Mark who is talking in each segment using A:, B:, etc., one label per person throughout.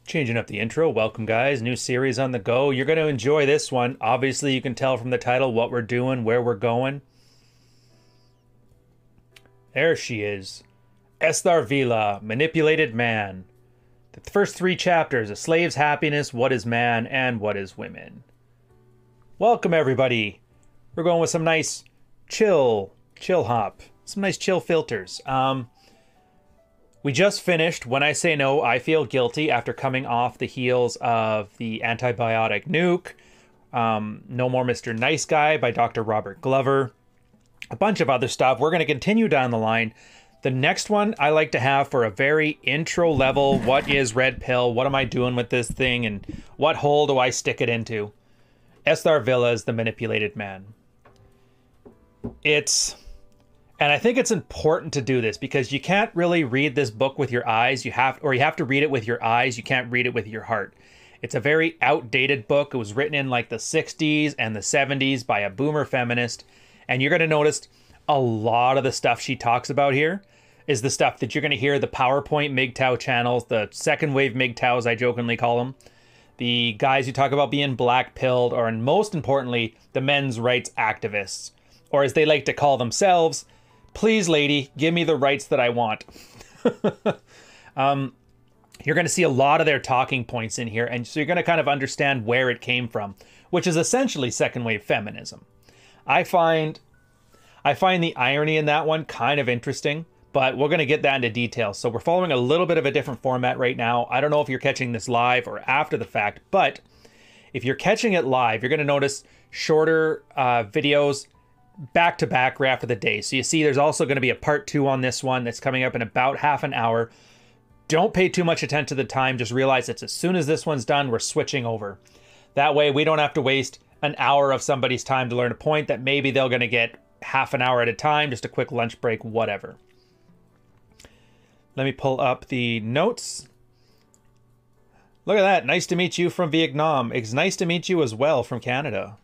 A: Changing up the intro. Welcome, guys. New series on the go. You're going to enjoy this one. Obviously, you can tell from the title what we're doing, where we're going. There she is. Vila, Manipulated Man. The first 3 chapters, A Slave's Happiness, What is Man, and What is Women. Welcome, everybody. We're going with some nice chill hop. Some nice chill filters. We just finished When I Say No, I Feel Guilty after coming off the heels of the Antibiotic Nuke, No More Mr. Nice Guy by Dr. Robert Glover, a bunch of other stuff. We're going to continue down the line. The next one I like to have for a very intro level, what is Red Pill? What am I doing with this thing? And what hole do I stick it into? Vila's The Manipulated Man. And I think it's important to do this because you can't really read this book with your eyes. You have to read it with your eyes. You can't read it with your heart. It's a very outdated book. It was written in like the 60s and the 70s by a boomer feminist. And you're going to notice a lot of the stuff she talks about here is the stuff that you're going to hear the PowerPoint MGTOW channels, the second wave MGTOWs, I jokingly call them. The guys who talk about being black-pilled, or and most importantly, the men's rights activists. Or as they like to call themselves, please, lady, give me the rights that I want. You're going to see a lot of their talking points in here, and so you're going to kind of understand where it came from, which is essentially second wave feminism. I find the irony in that one kind of interesting, but we're going to get that into detail. So we're following a little bit of a different format right now. I don't know if you're catching this live or after the fact, but if you're catching it live, you're going to notice shorter videos back to back right after the day. So you see there's also going to be a part 2 on this one that's coming up in about half an hour. Don't pay too much attention to the time. Just realize that as soon as this one's done, we're switching over. That way we don't have to waste an hour of somebody's time to learn a point that maybe they're going to get half an hour at a time, just a quick lunch break, whatever. Let me pull up the notes. Look at that. Nice to meet you from Vietnam. It's nice to meet you as well from Canada.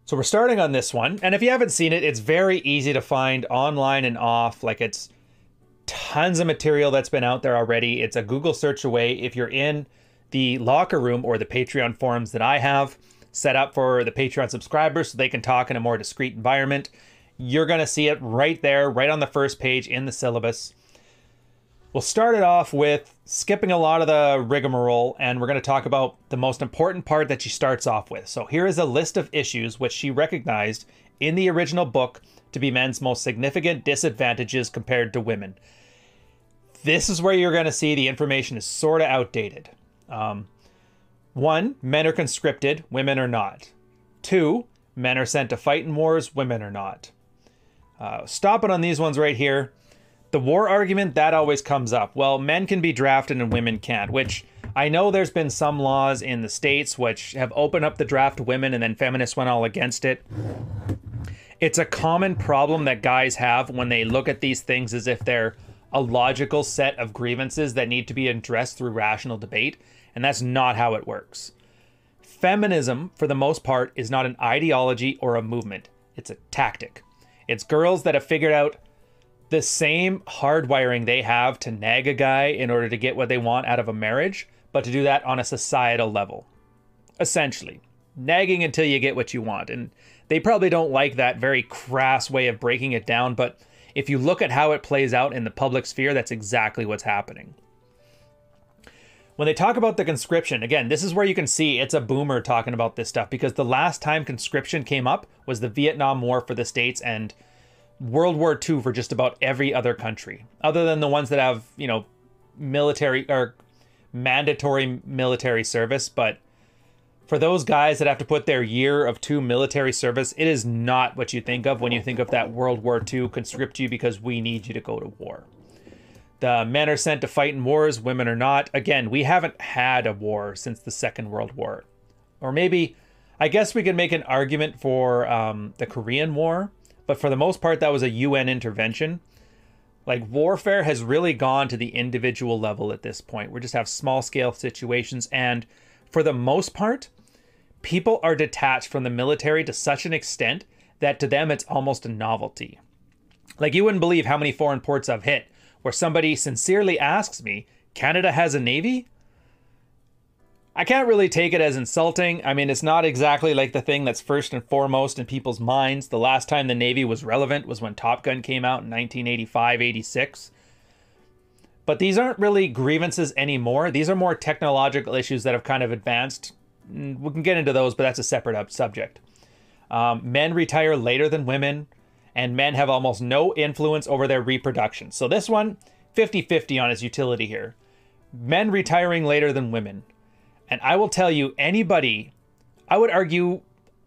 A: So we're starting on this one, and if you haven't seen it, it's very easy to find online and off. Like, it's tons of material that's been out there already. It's a Google search away. If you're in the locker room or the Patreon forums that I have set up for the Patreon subscribers so they can talk in a more discreet environment, you're going to see it right there, right on the first page in the syllabus. We'll start it off with skipping a lot of the rigmarole, and we're going to talk about the most important part that she starts off with. So here is a list of issues which she recognized in the original book to be men's most significant disadvantages compared to women. This is where you're going to see the information is sort of outdated. 1, men are conscripted, women are not. 2, men are sent to fight in wars, women are not. Stopping on these ones right here. The war argument, that always comes up. Well, men can be drafted and women can't, which I know there's been some laws in the States which have opened up the draft to women and then feminists went all against it. It's a common problem that guys have when they look at these things as if they're a logical set of grievances that need to be addressed through rational debate, and that's not how it works. Feminism, for the most part, is not an ideology or a movement. It's a tactic. It's girls that have figured out the same hardwiring they have to nag a guy in order to get what they want out of a marriage, but to do that on a societal level. Essentially, nagging until you get what you want. And they probably don't like that very crass way of breaking it down, but if you look at how it plays out in the public sphere, that's exactly what's happening. When they talk about the conscription, again, this is where you can see it's a boomer talking about this stuff, because the last time conscription came up was the Vietnam War for the States and World War II for just about every other country, other than the ones that have, you know, military or mandatory military service. But for those guys that have to put their year of 2 military service, it is not what you think of when you think of that World War II conscript you because we need you to go to war. The men are sent to fight in wars, women are not. Again, we haven't had a war since the Second World War. Or maybe, I guess we could make an argument for the Korean War. But for the most part, that was a UN intervention. Like, warfare has really gone to the individual level at this point. We just have small scale situations. And for the most part, people are detached from the military to such an extent that to them, it's almost a novelty. Like, you wouldn't believe how many foreign ports I've hit where somebody sincerely asks me, Canada has a Navy? I can't really take it as insulting. I mean, it's not exactly like the thing that's first and foremost in people's minds. The last time the Navy was relevant was when Top Gun came out in 1985-86. But these aren't really grievances anymore. These are more technological issues that have kind of advanced. We can get into those, but that's a separate subject. Men retire later than women, and men have almost no influence over their reproduction. So this one, 50-50 on its utility here. Men retiring later than women. And I will tell you, anybody, I would argue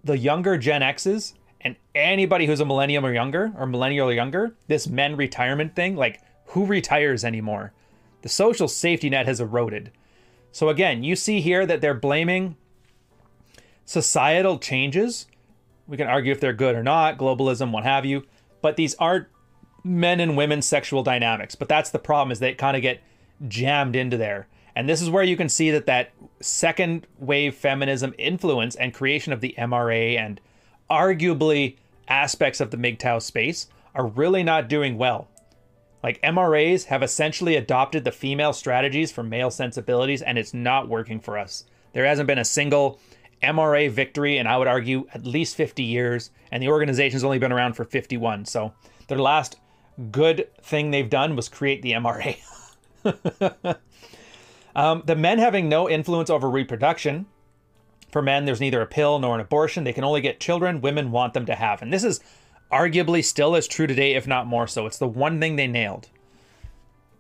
A: the younger Gen X's and anybody who's a millennial or younger, this men retirement thing, like, who retires anymore? The social safety net has eroded. So again, you see here that they're blaming societal changes. We can argue if they're good or not, globalism, what have you. But these aren't men and women's sexual dynamics. But that's the problem, is they kind of get jammed into there. And this is where you can see that second wave feminism influence and creation of the MRA and arguably aspects of the MGTOW space are really not doing well. Like, MRAs have essentially adopted the female strategies for male sensibilities, and it's not working for us. There hasn't been a single MRA victory in, I would argue, at least 50 years, and the organization's only been around for 51. So their last good thing they've done was create the MRA. The men having no influence over reproduction. For men, there's neither a pill nor an abortion. They can only get children women want them to have. And this is arguably still as true today, if not more so. It's the one thing they nailed.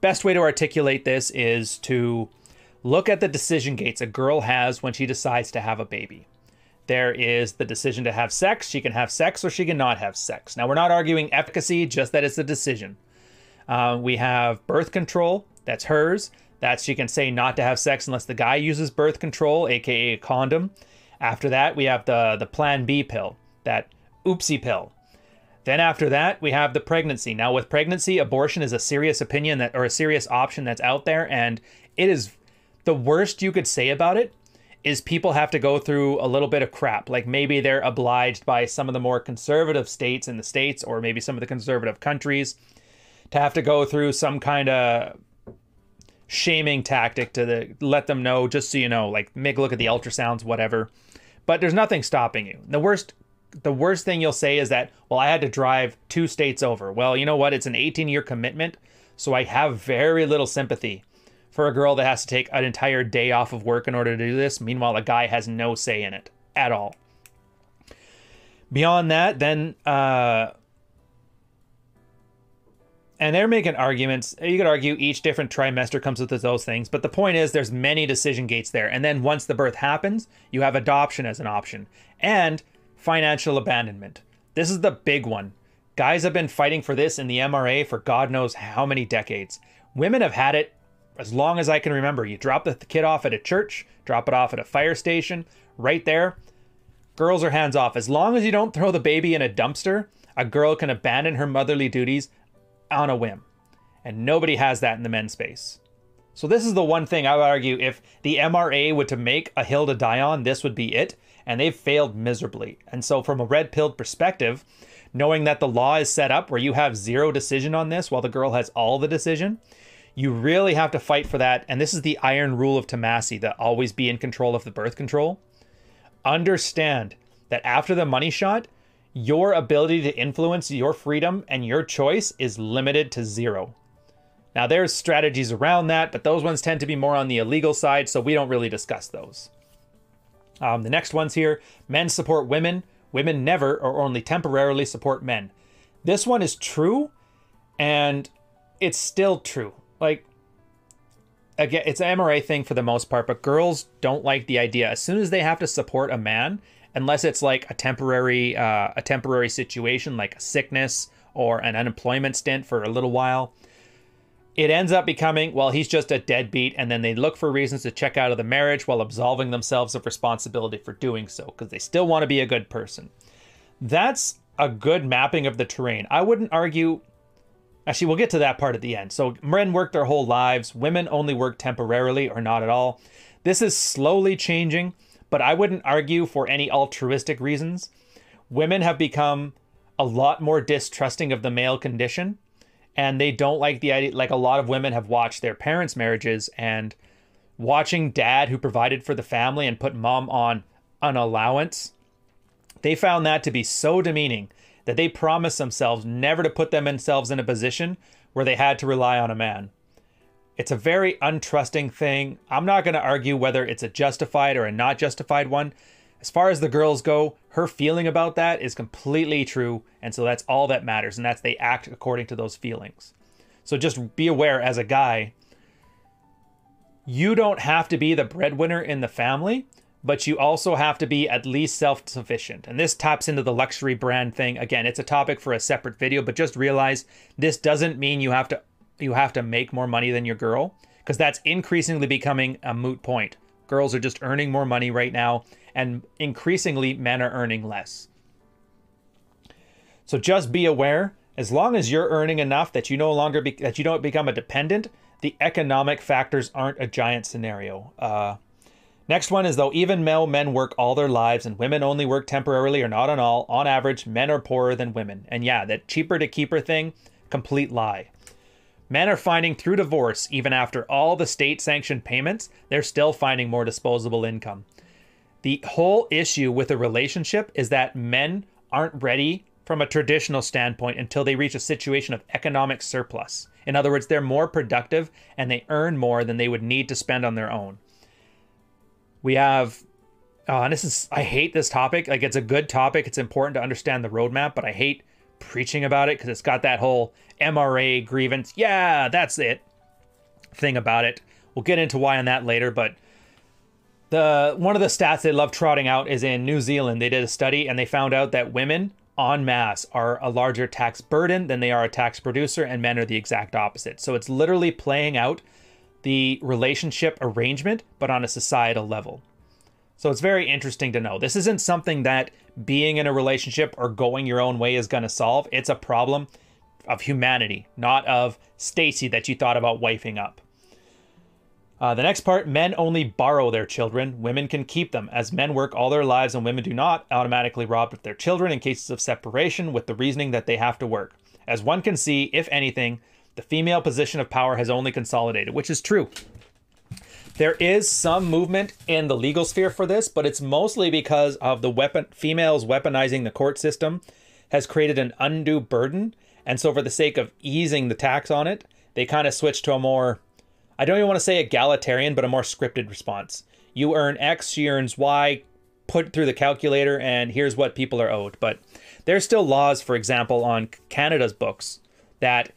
A: Best way to articulate this is to look at the decision gates a girl has when she decides to have a baby. There is the decision to have sex. She can have sex or she can not have sex. Now, we're not arguing efficacy, just that it's a decision. We have birth control. That's hers. That she can say not to have sex unless the guy uses birth control, aka a condom. After that, we have the Plan B pill, that oopsie pill. Then after that, we have the pregnancy. Now with pregnancy, abortion is a serious opinion or a serious option that's out there, and it is the worst you could say about it is people have to go through a little bit of crap. Like, maybe they're obliged by some of the more conservative states in the States, or maybe some of the conservative countries, to have to go through some kind of shaming tactic to let them know, just so you know, like, make a look at the ultrasounds, whatever. But there's nothing stopping you. The worst thing you'll say is that, well, I had to drive 2 states over. Well, you know what? It's an 18-year commitment, so I have very little sympathy for a girl that has to take an entire day off of work in order to do this. Meanwhile, a guy has no say in it at all. Beyond that, then, and they're making arguments. You could argue each different trimester comes with those things, but the point is there's many decision gates there. And then once the birth happens, you have adoption as an option and financial abandonment. This is the big one. Guys have been fighting for this in the MRA for God knows how many decades. Women have had it as long as I can remember. You drop the kid off at a church, drop it off at a fire station, right there. Girls are hands off. As long as you don't throw the baby in a dumpster, a girl can abandon her motherly duties on a whim. And nobody has that in the men's space. So this is the one thing I would argue, if the MRA were to make a hill to die on, this would be it. And they've failed miserably. And so from a red-pilled perspective, knowing that the law is set up where you have zero decision on this while the girl has all the decision, you really have to fight for that. And this is the iron rule of Tomasi, that always be in control of the birth control. Understand that after the money shot, your ability to influence your freedom and your choice is limited to 0. Now, there's strategies around that, but those ones tend to be more on the illegal side, so we don't really discuss those. The next one's here. Men support women. Women never or only temporarily support men. This one is true, and it's still true. Like, again, it's an MRA thing for the most part, but girls don't like the idea. As soon as they have to support a man, unless it's like a temporary situation, like a sickness or an unemployment stint for a little while, it ends up becoming, well, he's just a deadbeat, and then they look for reasons to check out of the marriage while absolving themselves of responsibility for doing so, because they still want to be a good person. That's a good mapping of the terrain. I wouldn't argue... Actually, we'll get to that part at the end. So men work their whole lives. Women only work temporarily or not at all. This is slowly changing, but I wouldn't argue for any altruistic reasons. Women have become a lot more distrusting of the male condition. and they don't like the idea. Like, a lot of women have watched their parents' marriages, and watching dad who provided for the family and put mom on an allowance, they found that to be so demeaning that they promised themselves never to put themselves in a position where they had to rely on a man. It's a very untrusting thing. I'm not going to argue whether it's a justified or a not justified one. As far as the girls go, her feeling about that is completely true. And so that's all that matters. And that's they act according to those feelings. So just be aware, as a guy, you don't have to be the breadwinner in the family, but you also have to be at least self-sufficient. And this taps into the luxury brand thing. Again, it's a topic for a separate video, but just realize this doesn't mean you have to make more money than your girl, because that's increasingly becoming a moot point. Girls are just earning more money right now, and increasingly men are earning less. So just be aware, as long as you're earning enough that you that you don't become a dependent, the economic factors aren't a giant scenario. Next one is, though even male men work all their lives and women only work temporarily or not at all, on average, men are poorer than women. And yeah, that cheaper to keeper thing, complete lie. Men are finding through divorce, even after all the state-sanctioned payments, they're still finding more disposable income. The whole issue with a relationship is that men aren't ready from a traditional standpoint until they reach a situation of economic surplus. In other words, they're more productive and they earn more than they would need to spend on their own. We have, and I hate this topic. Like, it's a good topic. It's important to understand the roadmap, but I hate preaching about it because it's got that whole MRA grievance. Yeah, that's it thing about it. We'll get into why on that later, but one of the stats they love trotting out is in New Zealand. They did a study and they found out that women en masse are a larger tax burden than they are a tax producer, and men are the exact opposite. So it's literally playing out the relationship arrangement, but on a societal level. So it's very interesting to know. This isn't something that being in a relationship or going your own way is going to solve. It's a problem of humanity, not of Stacy that you thought about wifing up. The next part, men only borrow their children. Women can keep them, as men work all their lives and women do not automatically rob their children in cases of separation, with the reasoning that they have to work. As one can see, if anything, the female position of power has only consolidated, which is true. There is some movement in the legal sphere for this, but it's mostly because of the females weaponizing the court system has created an undue burden. And so for the sake of easing the tax on it, they kind of switched to a more, I don't even want to say egalitarian, but a more scripted response. You earn X, she earns Y, put through the calculator, and here's what people are owed. But there's still laws, for example, on Canada's books that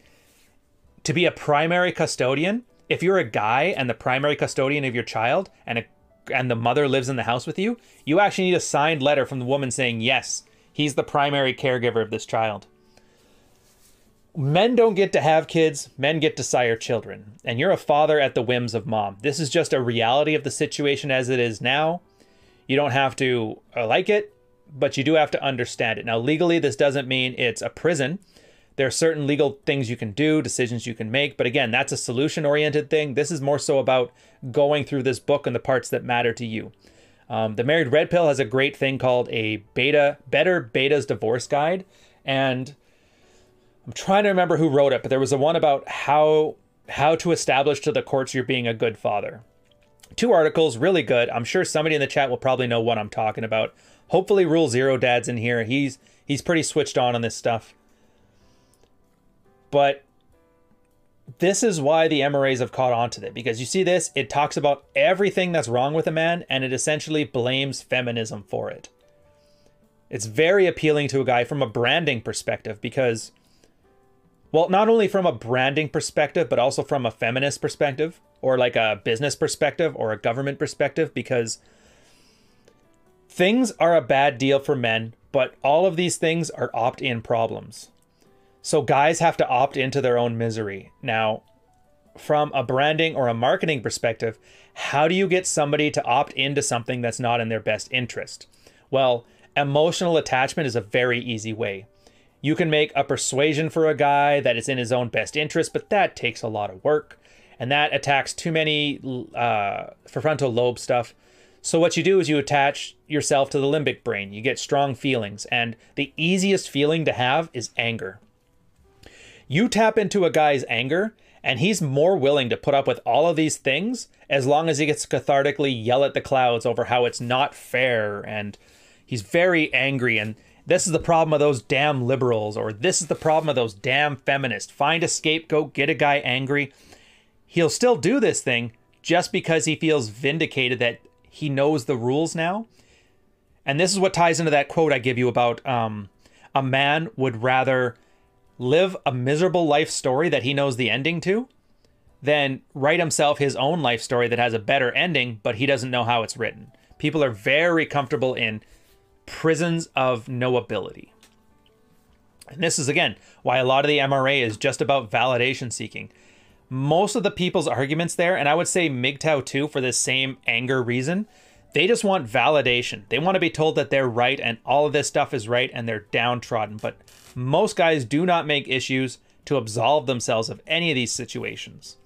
A: to be a primary custodian, if you're a guy and the primary custodian of your child and the mother lives in the house with you, you actually need a signed letter from the woman saying, yes, he's the primary caregiver of this child. Men don't get to have kids, men get to sire children. And you're a father at the whims of mom. This is just a reality of the situation as it is now. You don't have to like it, but you do have to understand it. Now, legally, this doesn't mean it's a prison. There are certain legal things you can do, decisions you can make. But again, that's a solution-oriented thing. This is more so about going through this book and the parts that matter to you. The Married Red Pill has a great thing called a Better Beta's Divorce Guide. And I'm trying to remember who wrote it, but there was a one about how to establish to the courts you're being a good father. 2 articles, really good. I'm sure somebody in the chat will probably know what I'm talking about. Hopefully Rule Zero Dad's in here. He's pretty switched on this stuff. But this is why the MRAs have caught on to it, because you see this, it talks about everything that's wrong with a man, and it essentially blames feminism for it. It's very appealing to a guy from a branding perspective because, well, not only from a branding perspective, but also from a feminist perspective, or like a business perspective or a government perspective, because things are a bad deal for men, but all of these things are opt-in problems. So guys have to opt into their own misery. Now, from a branding or a marketing perspective, how do you get somebody to opt into something that's not in their best interest? Well, emotional attachment is a very easy way. You can make a persuasion for a guy that it's in his own best interest, but that takes a lot of work. And that attacks too many frontal lobe stuff. So what you do is you attach yourself to the limbic brain. You get strong feelings. And the easiest feeling to have is anger. You tap into a guy's anger, and he's more willing to put up with all of these things as long as he gets to cathartically yell at the clouds over how it's not fair, and he's very angry, and this is the problem of those damn liberals, or this is the problem of those damn feminists. Find a scapegoat, get a guy angry. He'll still do this thing just because he feels vindicated that he knows the rules now. And this is what ties into that quote I give you about a man would rather live a miserable life story that he knows the ending to than write himself his own life story that has a better ending, but he doesn't know how it's written. People are very comfortable in prisons of knowability. And this is, again, why a lot of the MRA is just about validation seeking. Most of the people's arguments there, and I would say MGTOW too, for this same anger reason, they just want validation. They want to be told that they're right and all of this stuff is right and they're downtrodden. But most guys do not make issues to absolve themselves of any of these situations.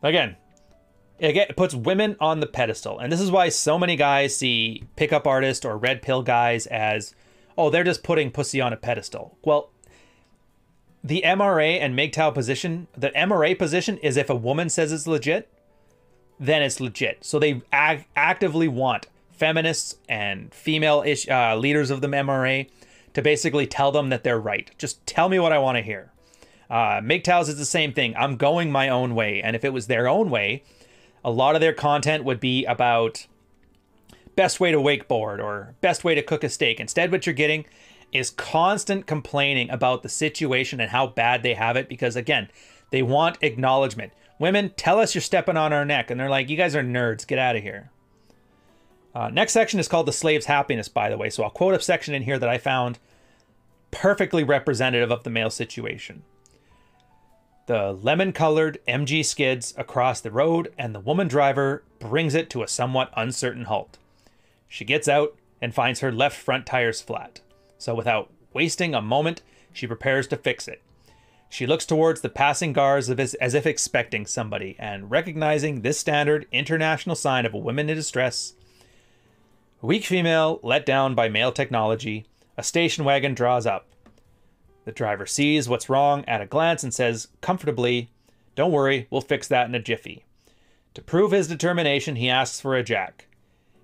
A: Again, it puts women on the pedestal. And this is why so many guys see pickup artists or red pill guys as, oh, they're just putting pussy on a pedestal. Well, the MRA and MGTOW position, the MRA position is if a woman says it's legit, then it's legit. So they actively want feminists and female leaders of the MRA to basically tell them that they're right. Just tell me what I want to hear. MGTOWs is the same thing. I'm going my own way. And if it was their own way, a lot of their content would be about best way to wakeboard or best way to cook a steak. Instead, what you're getting is constant complaining about the situation and how bad they have it because, again, they want acknowledgement. Women, tell us you're stepping on our neck. And they're like, you guys are nerds. Get out of here. Next section is called The Slave's Happiness, by the way. So I'll quote a section in here that I found perfectly representative of the male situation. The lemon-colored MG skids across the road, and the woman driver brings it to a somewhat uncertain halt. She gets out and finds her left front tires flat. So without wasting a moment, she prepares to fix it. She looks towards the passing cars as if expecting somebody, and recognizing this standard international sign of a woman in distress, a weak female let down by male technology, a station wagon draws up. The driver sees what's wrong at a glance and says comfortably, "Don't worry, we'll fix that in a jiffy." To prove his determination, he asks for a jack.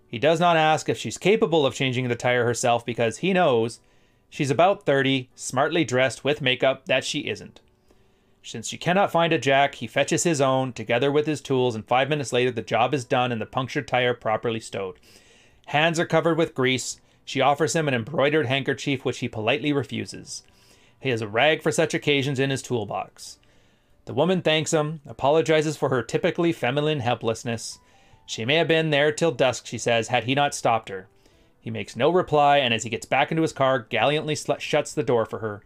A: He does not ask if she's capable of changing the tire herself because he knows she's about 30, smartly dressed with makeup that she isn't. Since she cannot find a jack, he fetches his own together with his tools, and 5 minutes later the job is done and the punctured tire properly stowed. Hands are covered with grease. She offers him an embroidered handkerchief, which he politely refuses. He has a rag for such occasions in his toolbox. The woman thanks him, apologizes for her typically feminine helplessness. She may have been there till dusk, she says, had he not stopped her. He makes no reply, and as he gets back into his car, gallantly shuts the door for her.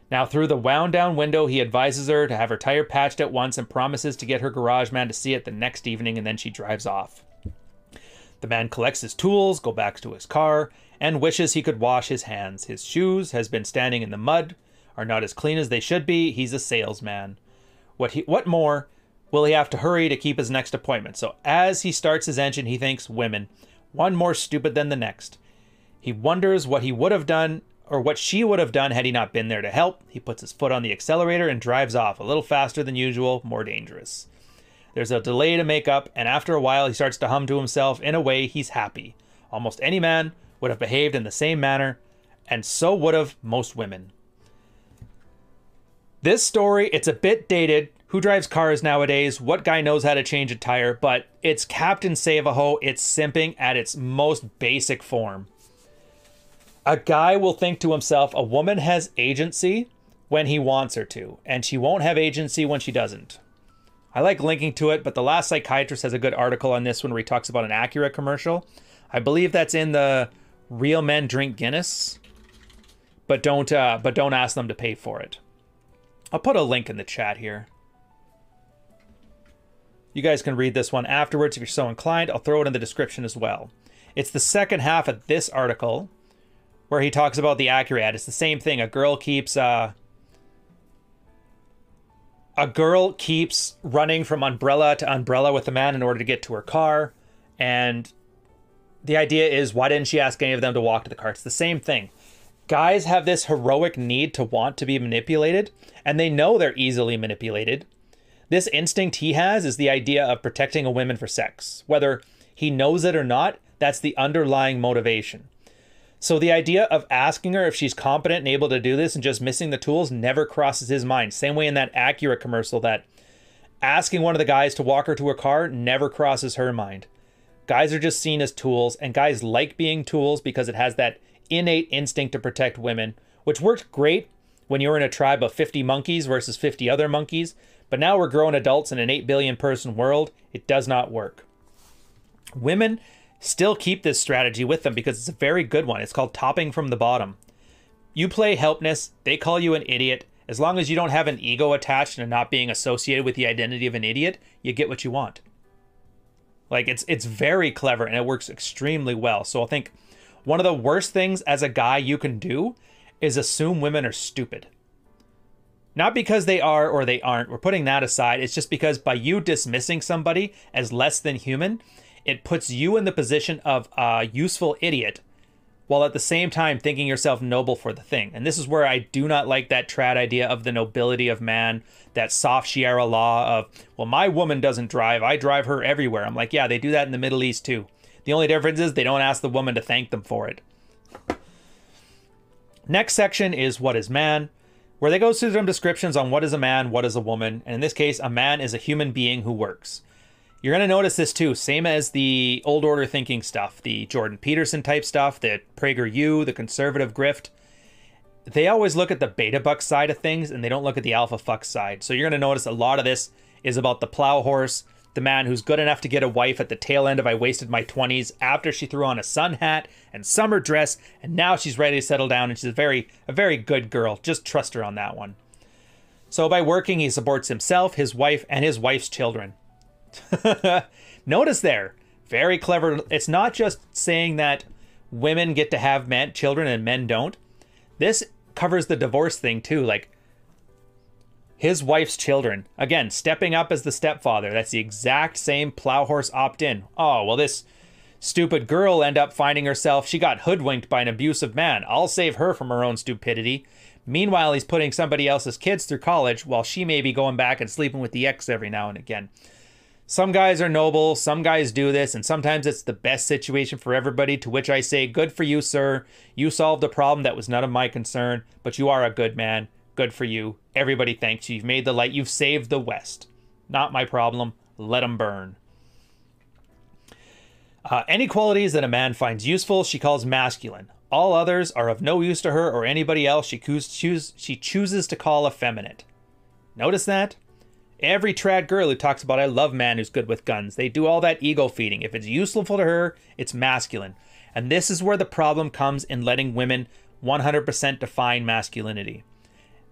A: Now, through the wound-down window, he advises her to have her tire patched at once and promises to get her garage man to see it the next evening, and then she drives off. The man collects his tools, goes back to his car, and wishes he could wash his hands. His shoes has been standing in the mud, are not as clean as they should be. He's a salesman. What more will he have to hurry to keep his next appointment? So as he starts his engine, he thinks women, one more stupid than the next. He wonders what he would have done or what she would have done had he not been there to help. He puts his foot on the accelerator and drives off, a little faster than usual, more dangerous. There's a delay to make up, and after a while he starts to hum to himself. In a way, he's happy. Almost any man would have behaved in the same manner, and so would have most women. This story, it's a bit dated. Who drives cars nowadays? What guy knows how to change a tire? But it's Captain Save-A-Ho. It's simping at its most basic form. A guy will think to himself, a woman has agency when he wants her to, and she won't have agency when she doesn't. I like linking to it, but The Last Psychiatrist has a good article on this one where he talks about an Acura commercial. I believe that's in the Real Men Drink Guinness, but don't ask them to pay for it. I'll put a link in the chat here. You guys can read this one afterwards if you're so inclined. I'll throw it in the description as well. It's the second half of this article where he talks about the Acura ad. It's the same thing. A girl keeps running from umbrella to umbrella with a man in order to get to her car. And the idea is, why didn't she ask any of them to walk to the car? It's the same thing. Guys have this heroic need to want to be manipulated, and they know they're easily manipulated. This instinct he has is the idea of protecting a woman for sex. Whether he knows it or not, that's the underlying motivation. So the idea of asking her if she's competent and able to do this and just missing the tools never crosses his mind. Same way in that Acura commercial, that asking one of the guys to walk her to her car never crosses her mind. Guys are just seen as tools, and guys like being tools because it has that innate instinct to protect women, which worked great when you were in a tribe of 50 monkeys versus 50 other monkeys. But now we're grown adults in an 8 billion person world. It does not work. Women still keep this strategy with them because it's a very good one. It's called topping from the bottom. You play helpness, they call you an idiot. As long as you don't have an ego attached and not being associated with the identity of an idiot, you get what you want. Like, it's very clever, and it works extremely well. So I think one of the worst things as a guy you can do is assume women are stupid. Not because they are or they aren't. We're putting that aside. It's just because by you dismissing somebody as less than human, it puts you in the position of a useful idiot, while at the same time thinking yourself noble for the thing. And this is where I do not like that trad idea of the nobility of man, that soft Sierra law of, well, my woman doesn't drive, I drive her everywhere. I'm like, yeah, they do that in the Middle East too. The only difference is they don't ask the woman to thank them for it. Next section is what is man, where they go through some descriptions on what is a man, what is a woman. And in this case, a man is a human being who works. You're going to notice this too, same as the old order thinking stuff, the Jordan Peterson type stuff, the PragerU, the conservative grift. They always look at the beta buck side of things and they don't look at the alpha fuck side. So you're going to notice a lot of this is about the plow horse, the man who's good enough to get a wife at the tail end of I wasted my 20s after she threw on a sun hat and summer dress, and now she's ready to settle down, and she's a very good girl. Just trust her on that one. So by working, he supports himself, his wife, and his wife's children. Notice there, very clever. It's not just saying that women get to have children and men don't. This covers the divorce thing too, like his wife's children. Again, stepping up as the stepfather. That's the exact same plow horse opt-in. Oh, well, this stupid girl end up finding herself, she got hoodwinked by an abusive man. I'll save her from her own stupidity. Meanwhile, he's putting somebody else's kids through college while she may be going back and sleeping with the ex every now and again. Some guys are noble, some guys do this, and sometimes it's the best situation for everybody, to which I say, good for you, sir. You solved a problem that was none of my concern, but you are a good man. Good for you. Everybody thanks you. You've made the light. You've saved the West. Not my problem. Let them burn. Any qualities that a man finds useful, she calls masculine. All others are of no use to her or anybody else she chooses to call effeminate. Notice that? Every trad girl who talks about I love man who's good with guns, they do all that ego feeding. If it's useful to her, it's masculine. And this is where the problem comes in letting women 100% define masculinity.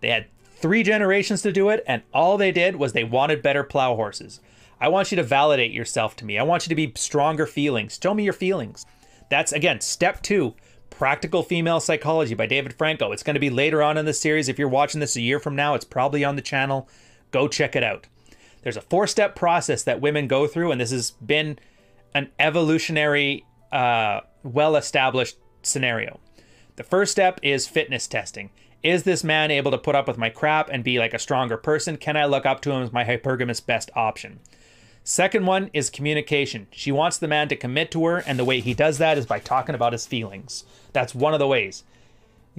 A: They had 3 generations to do it, and all they did was they wanted better plow horses. I want you to validate yourself to me. I want you to be stronger feelings. Show me your feelings. That's, again, step 2, Practical Female Psychology by David Franco. It's going to be later on in the series. If you're watching this a year from now, it's probably on the channel. Go check it out. There's a 4-step process that women go through, and this has been an evolutionary, well-established scenario. The first step is fitness testing. Is this man able to put up with my crap and be like a stronger person? Can I look up to him as my hypergamous best option? Second one is communication. She wants the man to commit to her, and the way he does that is by talking about his feelings. That's one of the ways.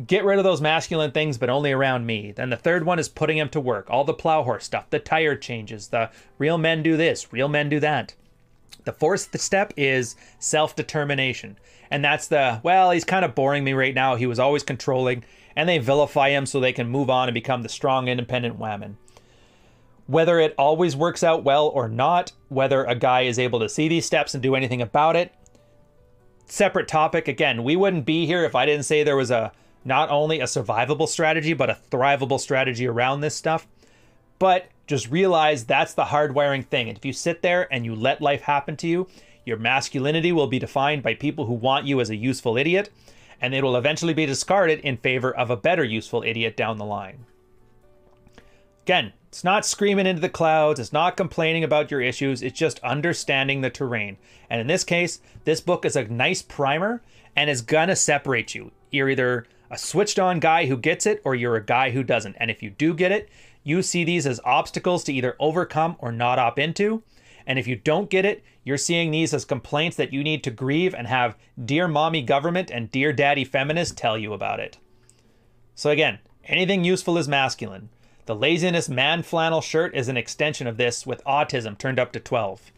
A: Get rid of those masculine things, but only around me. Then the third one is putting him to work. All the plow horse stuff, the tire changes, the real men do this, real men do that. The fourth step is self-determination. And that's the, well, he's kind of boring me right now. He was always controlling. And they vilify him so they can move on and become the strong, independent woman. Whether it always works out well or not, whether a guy is able to see these steps and do anything about it, separate topic. Again, we wouldn't be here if I didn't say there was not only a survivable strategy, but a thrivable strategy around this stuff. But just realize that's the hardwiring thing. And if you sit there and you let life happen to you, your masculinity will be defined by people who want you as a useful idiot, and it will eventually be discarded in favor of a better useful idiot down the line. Again, it's not screaming into the clouds. It's not complaining about your issues. It's just understanding the terrain. And in this case, this book is a nice primer and is going to separate you. You're either a switched on guy who gets it, or you're a guy who doesn't. And if you do get it, you see these as obstacles to either overcome or not opt into. And if you don't get it, you're seeing these as complaints that you need to grieve and have dear mommy government and dear daddy feminist tell you about it. So again, anything useful is masculine. The laziness man flannel shirt is an extension of this, with autism turned up to 12.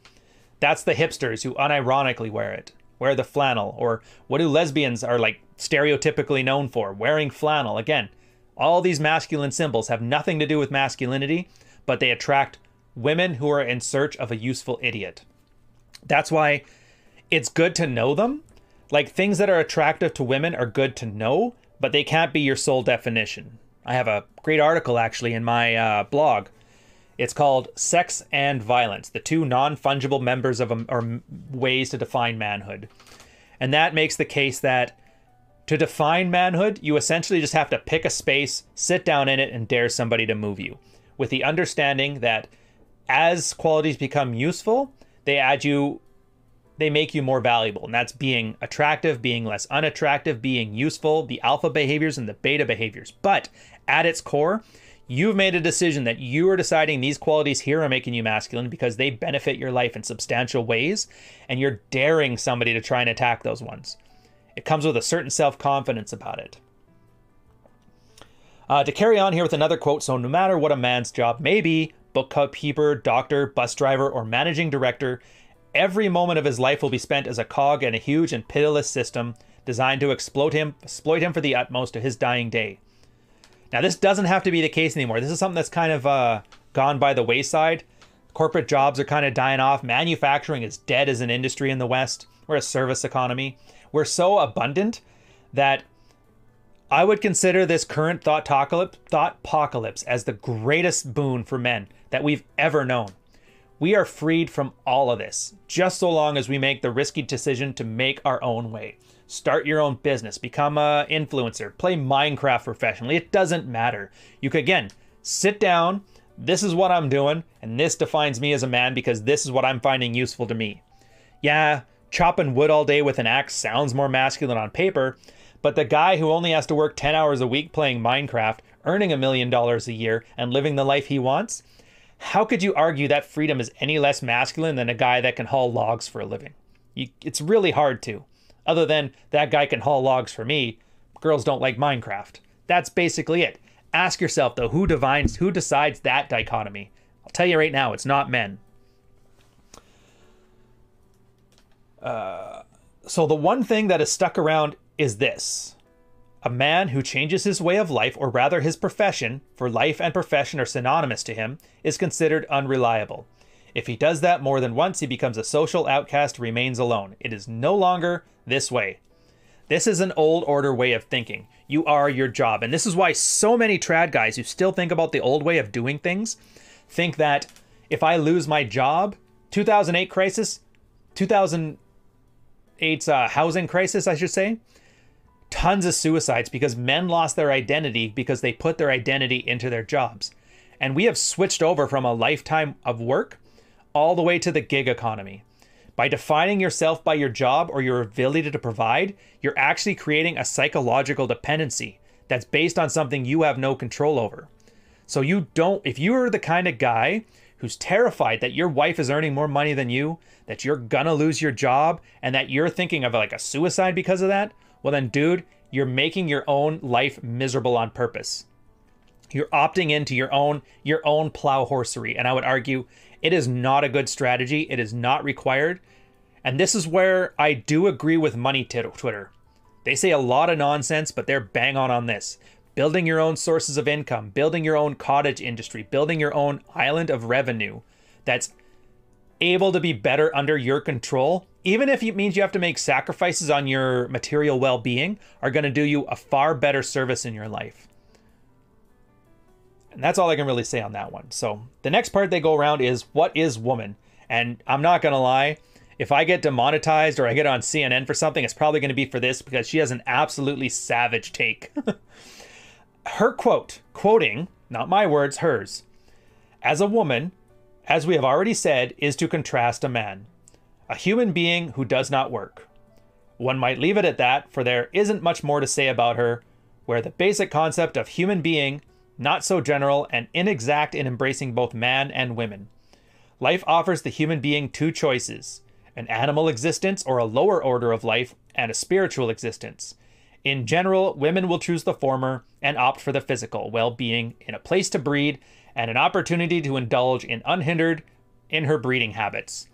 A: That's the hipsters who unironically wear the flannel. Or what do lesbians are like stereotypically known for? Wearing flannel. Again, all these masculine symbols have nothing to do with masculinity, but they attract women who are in search of a useful idiot. That's why it's good to know them. Like, things that are attractive to women are good to know, but they can't be your sole definition. I have a great article actually in my blog. It's called Sex and Violence, the two non-fungible members of or ways to define manhood. And that makes the case that to define manhood, you essentially just have to pick a space, sit down in it, and dare somebody to move you. With the understanding that as qualities become useful, they make you more valuable. And that's being attractive, being less unattractive, being useful, the alpha behaviors and the beta behaviors. But at its core, you've made a decision that you are deciding these qualities here are making you masculine because they benefit your life in substantial ways, and you're daring somebody to try and attack those ones. It comes with a certain self-confidence about it. To carry on here with another quote, so no matter what a man's job may be, bookkeeper, doctor, bus driver, or managing director, every moment of his life will be spent as a cog in a huge and pitiless system designed to exploit him for the utmost to his dying day. Now, this doesn't have to be the case anymore. This is something that's kind of gone by the wayside. Corporate jobs are kind of dying off. Manufacturing is dead as an industry in the West. We're a service economy. We're so abundant that I would consider this current thought-pocalypse as the greatest boon for men that we've ever known. We are freed from all of this, just so long as we make the risky decision to make our own way. Start your own business, become an influencer, play Minecraft professionally. It doesn't matter. You could, again, sit down, this is what I'm doing, and this defines me as a man because this is what I'm finding useful to me. Yeah, chopping wood all day with an axe sounds more masculine on paper, but the guy who only has to work 10 hours a week playing Minecraft, earning $1 million a year, and living the life he wants, how could you argue that freedom is any less masculine than a guy that can haul logs for a living? It's really hard to. Other than that guy can haul logs for me, girls don't like Minecraft. That's basically it. Ask yourself, though, who decides that dichotomy? I'll tell you right now, it's not men. So the one thing that has stuck around is this. A man who changes his way of life, or rather his profession, for life and profession are synonymous to him, is considered unreliable. If he does that more than once, he becomes a social outcast, remains alone. It is no longer this way. This is an old order way of thinking. You are your job. And this is why so many trad guys who still think about the old way of doing things think that if I lose my job, 2008 crisis, 2008's housing crisis, I should say, tons of suicides because men lost their identity because they put their identity into their jobs. And we have switched over from a lifetime of work all the way to the gig economy. By defining yourself by your job or your ability to provide, you're actually creating a psychological dependency that's based on something you have no control over. So if you're the kind of guy who's terrified that your wife is earning more money than you, that you're gonna lose your job, and that you're thinking of like a suicide because of that, well then, dude, you're making your own life miserable on purpose. You're opting into your own plow horsery, and I would argue it is not a good strategy. It is not required. And this is where I do agree with Money Twitter. They say a lot of nonsense, but they're bang on this. Building your own sources of income, building your own cottage industry, building your own island of revenue that's able to be better under your control, even if it means you have to make sacrifices on your material well-being, are going to do you a far better service in your life. And that's all I can really say on that one. So the next part they go around is, what is woman? And I'm not going to lie, if I get demonetized or I get on CNN for something, it's probably going to be for this because she has an absolutely savage take. Her quoting, not my words, hers. As a woman, as we have already said, is to contrast a man. A human being who does not work. One might leave it at that, for there isn't much more to say about her. where the basic concept of human being, not so general and inexact in embracing both man and women. Life offers the human being two choices, an animal existence or a lower order of life, and a spiritual existence. In general, women will choose the former and opt for the physical well-being in a place to breed and an opportunity to indulge in unhindered in her breeding habits.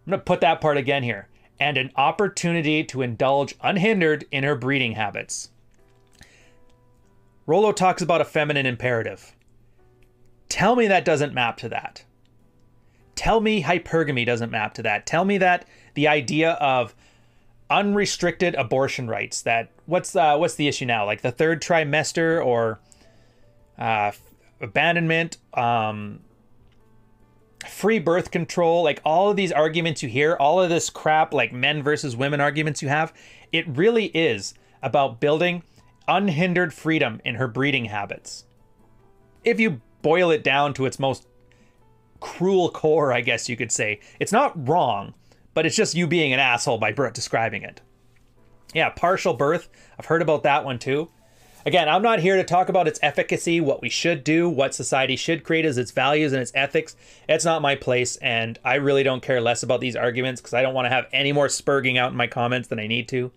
A: I'm going to put that part again here. And an opportunity to indulge unhindered in her breeding habits. Rollo talks about a feminine imperative. Tell me that doesn't map to that. Tell me hypergamy doesn't map to that. Tell me that the idea of unrestricted abortion rights, that what's the issue now? Like the third trimester or abandonment, free birth control, like all of these arguments you hear, all of this crap, like men versus women arguments you have, it really is about building unhindered freedom in her breeding habits. If you boil it down to its most cruel core, I guess you could say, it's not wrong, but it's just you being an asshole by describing it. Yeah, partial birth. I've heard about that one too. Again, I'm not here to talk about its efficacy, what we should do, what society should create as its values and its ethics. It's not my place, and I really don't care less about these arguments because I don't want to have any more spurging out in my comments than I need to.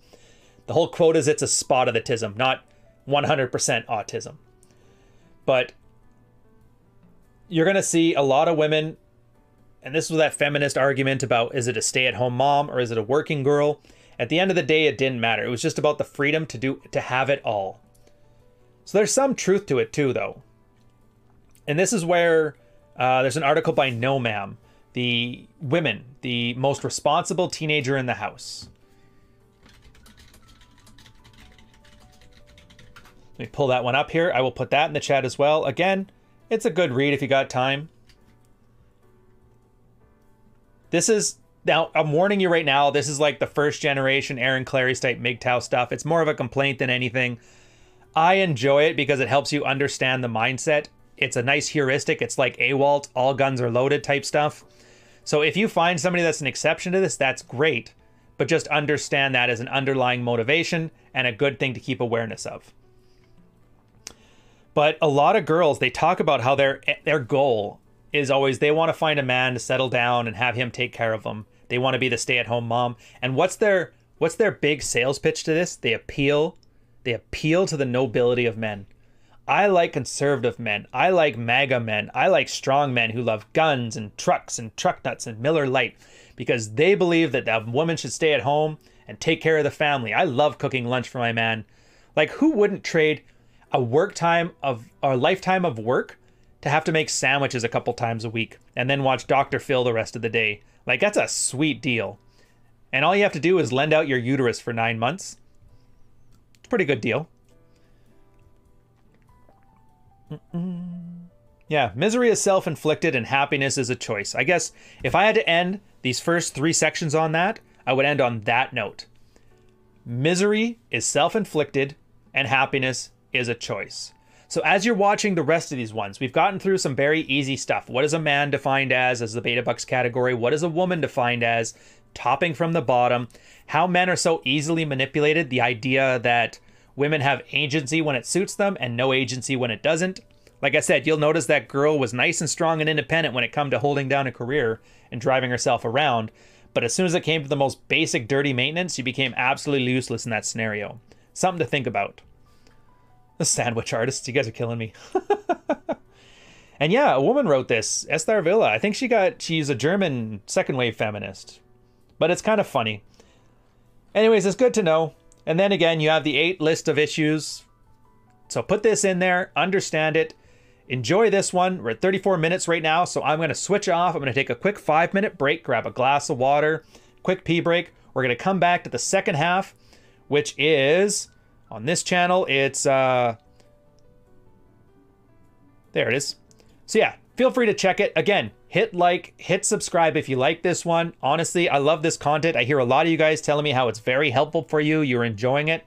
A: The whole quote is it's a spot of autism, not 100% autism. But you're going to see a lot of women, and this was that feminist argument about is it a stay-at-home mom or is it a working girl? At the end of the day, it didn't matter. It was just about the freedom to have it all. So there's some truth to it too, though. And this is where there's an article by No Ma'am, the women, the most responsible teenager in the house. Let me pull that one up here. I will put that in the chat as well. Again, it's a good read if you got time. This is, now I'm warning you right now, this is like the first generation Aaron Clary's type MGTOW stuff. It's more of a complaint than anything. I enjoy it because it helps you understand the mindset. It's a nice heuristic. It's like AWOLT, all guns are loaded type stuff. So if you find somebody that's an exception to this, that's great. But just understand that as an underlying motivation and a good thing to keep awareness of. But a lot of girls, they talk about how their goal is always they want to find a man to settle down and have him take care of them. They want to be the stay-at-home mom. And what's their big sales pitch to this? They appeal to the nobility of men. I like conservative men. I like MAGA men. I like strong men who love guns and trucks and truck nuts and Miller Lite because they believe that the woman should stay at home and take care of the family. I love cooking lunch for my man. Like, who wouldn't trade a lifetime of work to have to make sandwiches a couple times a week and then watch Dr. Phil the rest of the day? Like, that's a sweet deal. And all you have to do is lend out your uterus for 9 months. It's a pretty good deal. Yeah, misery is self-inflicted and happiness is a choice. I guess if I had to end these first 3 sections on that, I would end on that note. Misery is self-inflicted and happiness is a choice. So as you're watching the rest of these ones, we've gotten through some very easy stuff. What is a man defined as the beta bucks category? What is a woman defined as? Topping from the bottom. How men are so easily manipulated. The idea that women have agency when it suits them and no agency when it doesn't. Like I said, you'll notice that girl was nice and strong and independent when it come to holding down a career and driving herself around. But as soon as it came to the most basic dirty maintenance, she became absolutely useless in that scenario. Something to think about. The sandwich artists, you guys are killing me. And yeah, a woman wrote this, Esther Villa. I think she's a German second wave feminist. But it's kind of funny. Anyways, it's good to know. And then again, you have the 8 list of issues. So put this in there, understand it. Enjoy this one. We're at 34 minutes right now, so I'm going to switch off. I'm going to take a quick 5-minute break, grab a glass of water, quick pee break. We're going to come back to the second half, which is, on this channel, it's, there it is. So yeah, feel free to check it. Again, hit like, hit subscribe if you like this one. Honestly, I love this content. I hear a lot of you guys telling me how it's very helpful for you. You're enjoying it.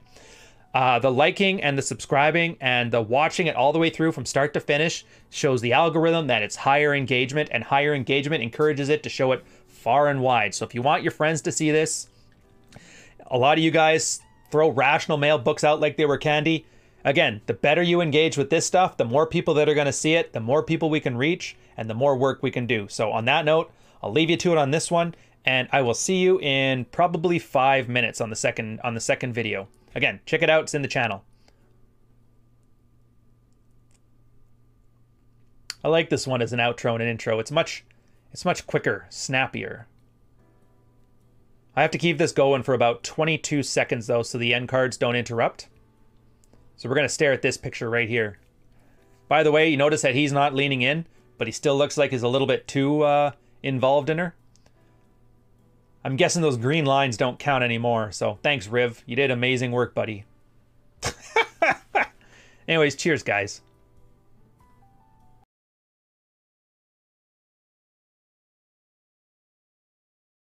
A: The liking and the subscribing and the watching it all the way through from start to finish shows the algorithm that it's higher engagement, and higher engagement encourages it to show it far and wide. So if you want your friends to see this, a lot of you guys throw rational male books out like they were candy. Again, the better you engage with this stuff, the more people that are going to see it, the more people we can reach, and the more work we can do. So on that note, I'll leave you to it on this one, and I will see you in probably 5 minutes on the second video. Again, check it out, it's in the channel. I like this one as an outro and an intro. It's much quicker, snappier. I have to keep this going for about 22 seconds though, so the end cards don't interrupt. So we're going to stare at this picture right here. By the way, you notice that he's not leaning in, but he still looks like he's a little bit too involved in her. I'm guessing those green lines don't count anymore, so thanks, Riv. You did amazing work, buddy. Anyways, cheers, guys.